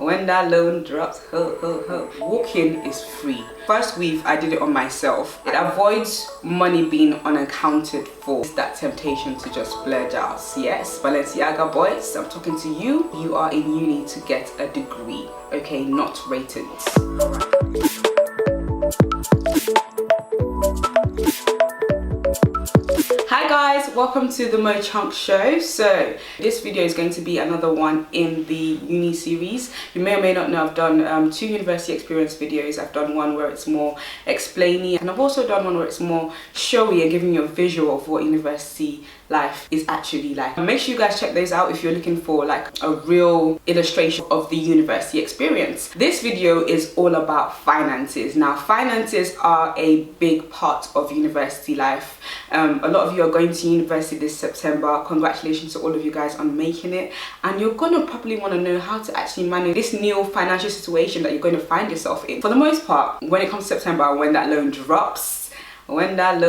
When that loan drops, walking is free. First week I did it on myself. It avoids money being unaccounted for. It's that temptation to just splurge out. Yes, Balenciaga boys, I'm talking to you. You are in uni to get a degree, okay, not ratings. Hi guys, welcome to the Mo Chunk Show. So this video is going to be another one in the uni series. You may or may not know I've done 2 university experience videos. I've done one where it's more explainy, and I've also done one where it's more showy and giving you a visual of what university life is actually like. Make sure you guys check those out if you're looking for like a real illustration of the university experience. This video is all about finances. Now, finances are a big part of university life. A lot of you are going to university this September. Congratulations to all of you guys on making it, and you're gonna probably want to know how to actually manage this new financial situation that you're going to find yourself in. For the most part, when it comes to September, when that loan drops, a lot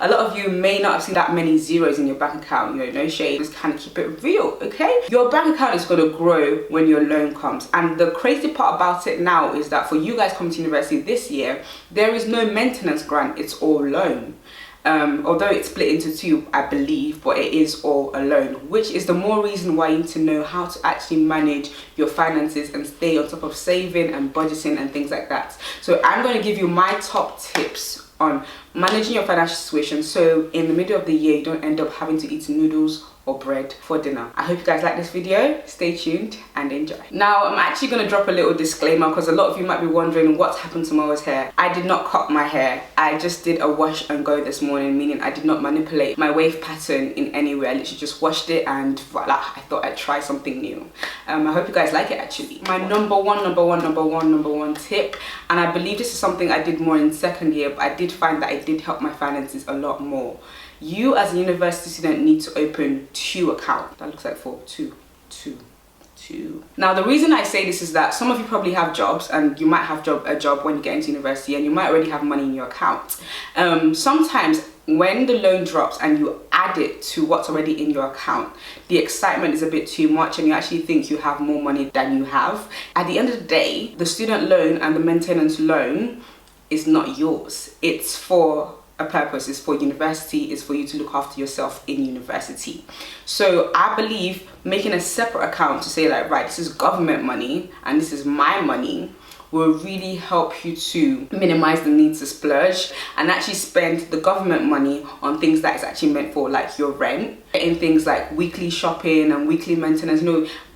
of you may not have seen that many zeros in your bank account. You know, no shade, just kind of keep it real, okay? Your bank account is going to grow when your loan comes, and the crazy part about it now is that for you guys coming to university this year, there is no maintenance grant, it's all loan. Although it's split into 2, I believe, but it is all a loan, which is the more reason why you need to know how to actually manage your finances and stay on top of saving and budgeting and things like that. So I'm going to give you my top tips on managing your financial situation, so in the middle of the year you don't end up having to eat noodles or bread for dinner. I hope you guys like this video. Stay tuned and enjoy. Now, I'm actually going to drop a little disclaimer because a lot of you might be wondering what's happened to Moa's hair. I did not cut my hair. I just did a wash and go this morning, meaning I did not manipulate my wave pattern in any way. I literally just washed it and voila, I thought I'd try something new. I hope you guys like it actually. My number one tip, and I believe this is something I did more in second year, but I did find that it did help my finances a lot more. You as a university student need to open 2 accounts. That looks like 4, 2. Now, the reason I say this is that some of you probably have jobs, and you might have a job when you get into university, and you might already have money in your account. Sometimes when the loan drops and you add it to what's already in your account, the excitement is a bit too much and you actually think you have more money than you have. At the end of the day, the student loan and the maintenance loan is not yours. It's for a purpose. It's for university. It's for you to look after yourself in university. So I believe making a separate account to say like, right, this is government money and this is my money, will really help you to minimize the need to splurge and actually spend the government money on things that is actually meant for, like your rent, in things like weekly shopping and weekly maintenance,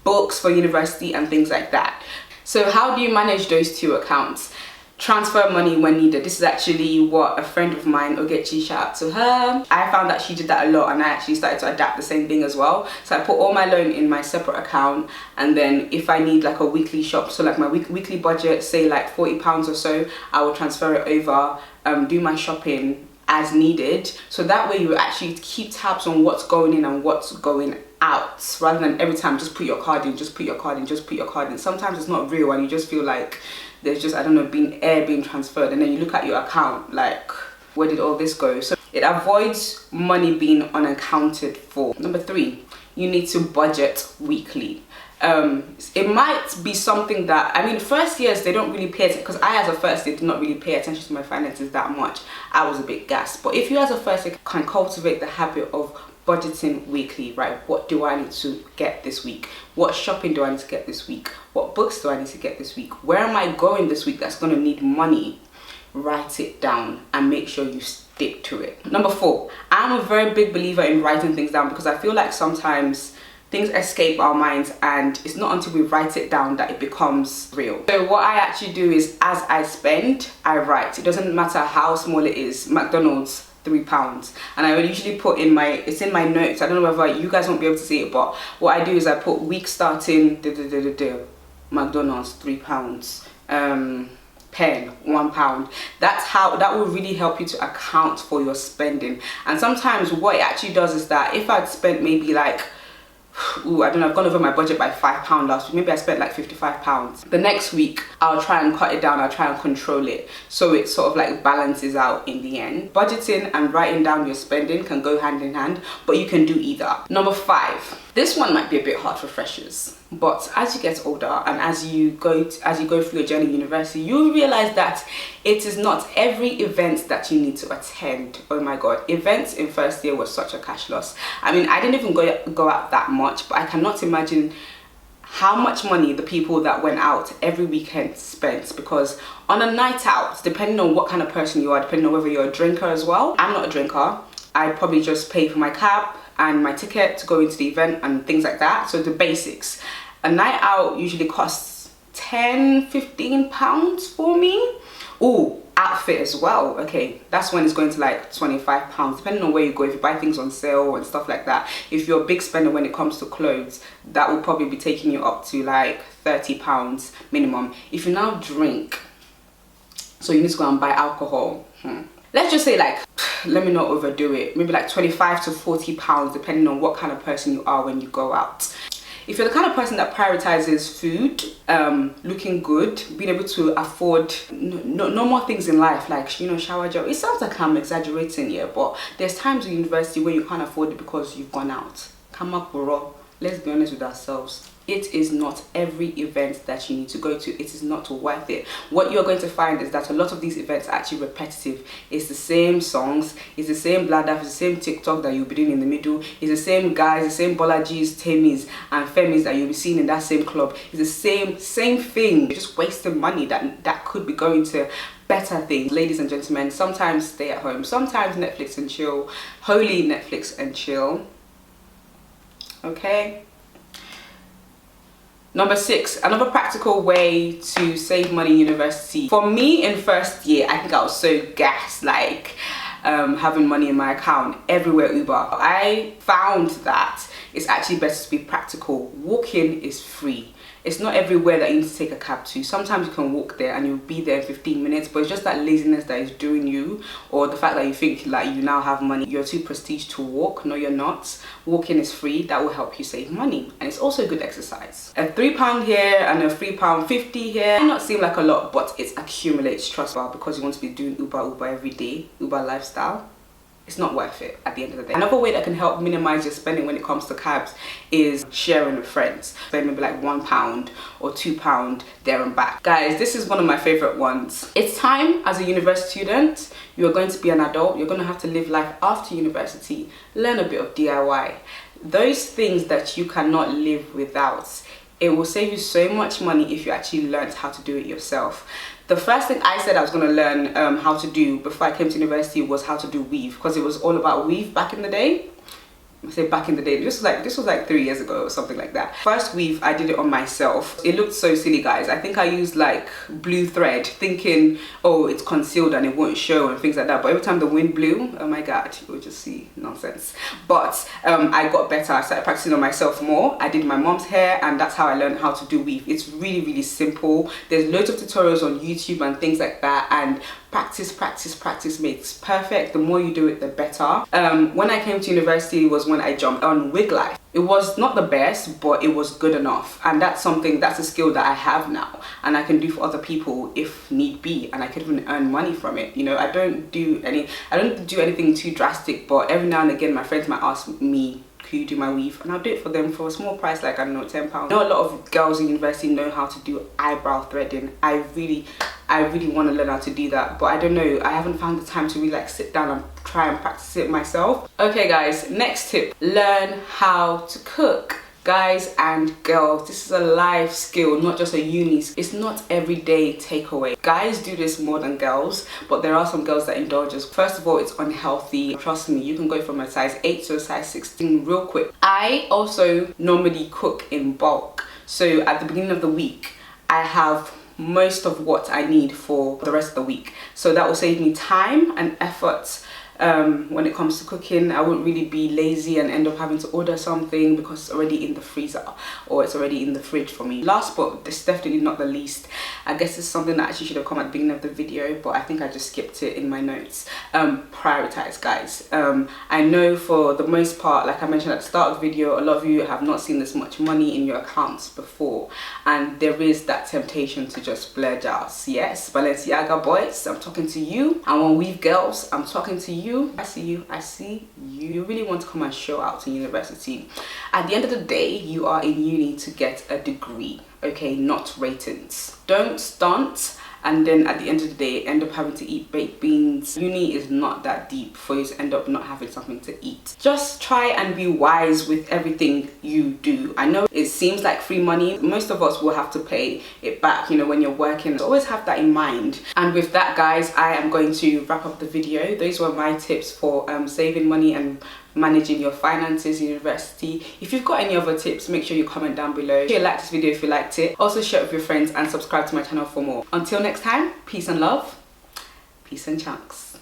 books for university and things like that. So how do you manage those 2 accounts? Transfer money when needed. This is actually what a friend of mine, Ogechi, shout out to her. I found that she did that a lot, and I actually started to adapt the same thing as well. So I put all my loan in my separate account, and then if I need like a weekly shop, so like my weekly budget, say like £40 or so, I will transfer it over, do my shopping as needed. So that way you actually keep tabs on what's going in and what's going out, rather than every time just put your card in, just put your card in, just put your card in. Sometimes it's not real and you just feel like there's just, I don't know, being transferred, and then you look at your account like, where did all this go? So it avoids money being unaccounted for. Number 3, you need to budget weekly. It might be something that, I mean, first years they don't really pay attention, because I as a first year did not really pay attention to my finances that much. I was a bit gassed. But if you as a first year can cultivate the habit of budgeting weekly, right? What do I need to get this week? What shopping do I need to get this week? What books do I need to get this week? Where am I going this week that's going to need money? Write it down and make sure you stick to it. Number 4, I'm a very big believer in writing things down, because I feel like sometimes things escape our minds and it's not until we write it down that it becomes real. So what I actually do is, as I spend, I write. It doesn't matter how small it is. McDonald's, £3, and I would usually put in it's in my notes. I don't know whether you guys won't be able to see it, but what I do is I put week starting McDonald's, £3, pen, £1. That will really help you to account for your spending. And sometimes what it actually does is that if I'd spent maybe like, ooh, I don't know, I've gone over my budget by £5 last week, maybe I spent like £55. The next week I'll try and cut it down, I'll try and control it, so it sort of like balances out in the end. Budgeting and writing down your spending can go hand in hand, but you can do either. Number 5, This one might be a bit hard for freshers, but as you get older and as you go through your journey in university, you realize that it is not every event that you need to attend. Oh my god, events in first year was such a cash loss. I mean, I didn't even go out that much, but I cannot imagine how much money the people that went out every weekend spent, because on a night out, depending on what kind of person you are, depending on whether you're a drinker as well. I'm not a drinker. I probably just pay for my cab and my ticket to go into the event and things like that. So the basics. A night out usually costs £10–15 for me. Oh, outfit as well. Okay, that's when it's going to like £25, depending on where you go. If you buy things on sale and stuff like that, if you're a big spender when it comes to clothes, that will probably be taking you up to like £30 minimum. If you now drink, so you need to go and buy alcohol, let's just say, like, let me not overdo it, maybe like £25 to £40, depending on what kind of person you are when you go out. If you're the kind of person that prioritizes food, looking good, being able to afford no more things in life, like, you know, shower gel. It sounds like I'm exaggerating here, but there's times in university where you can't afford it because you've gone out. Come up, bro. Let's be honest with ourselves. It is not every event that you need to go to. It is not worth it. What you're going to find is that a lot of these events are actually repetitive. It's the same songs, it's the same bladder, it's the same TikTok that you'll be doing in the middle, it's the same guys, the same Bolajis, Temis and Femis that you'll be seeing in that same club. It's the same thing. You're just wasting money that could be going to better things. Ladies and gentlemen, sometimes stay at home, sometimes Netflix and chill. Holy Netflix and chill. Okay. Number 6, another practical way to save money in university. For me in first year, I think I was so gassed, like having money in my account, everywhere Uber. I found that it's actually best to be practical. Walking is free. It's not everywhere that you need to take a cab to. Sometimes you can walk there and you'll be there in 15 minutes, but it's just that laziness that is doing you, or the fact that you think like you now have money. You're too prestige to walk. No, you're not. Walking is free. That will help you save money. And it's also a good exercise. A £3 here and a £3.50 here. It might not seem like a lot, but it accumulates, trust me, because you want to be doing Uber every day, Uber lifestyle. It's not worth it at the end of the day. Another way that can help minimize your spending when it comes to cabs is sharing with friends. Spend maybe like £1 or £2 there and back. Guys, this is one of my favorite ones. It's time as a university student. You're going to be an adult. You're going to have to live life after university. Learn a bit of DIY. Those things that you cannot live without. It will save you so much money if you actually learned how to do it yourself. The first thing I said I was going to learn how to do before I came to university was how to do weave, because it was all about weave back in the day. I say back in the day, this was like 3 years ago or something like that. First weave, I did it on myself. It looked so silly, guys. I think I used like blue thread, thinking, oh, it's concealed and it won't show and things like that. But every time the wind blew, oh my god, you would just see nonsense. But I got better. I started practicing on myself more. I did my mom's hair, and that's how I learned how to do weave. It's really, really simple. There's loads of tutorials on YouTube and things like that, and practice makes perfect. The more you do it, the better. When I came to university was when I jumped on wig life. It was not the best, but it was good enough, and that's a skill that I have now, and I can do for other people if need be, and I could even earn money from it. You know, I don't do anything too drastic, but every now and again my friends might ask me, could you do my weave, and I'll do it for them for a small price, like, I don't know, £10. I know a lot of girls in university know how to do eyebrow threading. I really want to learn how to do that, but I don't know, I haven't found the time to really like sit down and try and practice it myself. Okay guys, next tip, learn how to cook. Guys and girls, this is a life skill, not just a uni. It's not everyday takeaway. Guys do this more than girls, but there are some girls that indulge us. First of all, it's unhealthy. Trust me, you can go from a size 8 to a size 16 real quick. I also normally cook in bulk, so at the beginning of the week I have most of what I need for the rest of the week, so that will save me time and effort. When it comes to cooking, I won't really be lazy and end up having to order something because it's already in the freezer or it's already in the fridge for me. Last but it's definitely not the least, I guess it's something that actually should have come at the beginning of the video, but I think I just skipped it in my notes. Prioritize, guys. I know for the most part, like I mentioned at the start of the video, a lot of you have not seen this much money in your accounts before, and there is that temptation to just splurge out. Yes, Balenciaga boys, I'm talking to you. And on Weave girls, I'm talking to you. you, I see you really want to come and show out to university. At the end of the day, you are in uni to get a degree, okay, not ratings. Don't stunt and then at the end of the day end up having to eat baked beans. Uni is not that deep for you to end up not having something to eat. Just try and be wise with everything you do. I know it seems like free money. Most of us will have to pay it back, you know, when you're working. So always have that in mind. And with that, guys, I am going to wrap up the video. Those were my tips for saving money and managing your finances in university. If you've got any other tips, make sure you comment down below. Make sure you like this video if you liked it. Also share it with your friends and subscribe to my channel for more. Until next time, peace and love. Peace and chunks.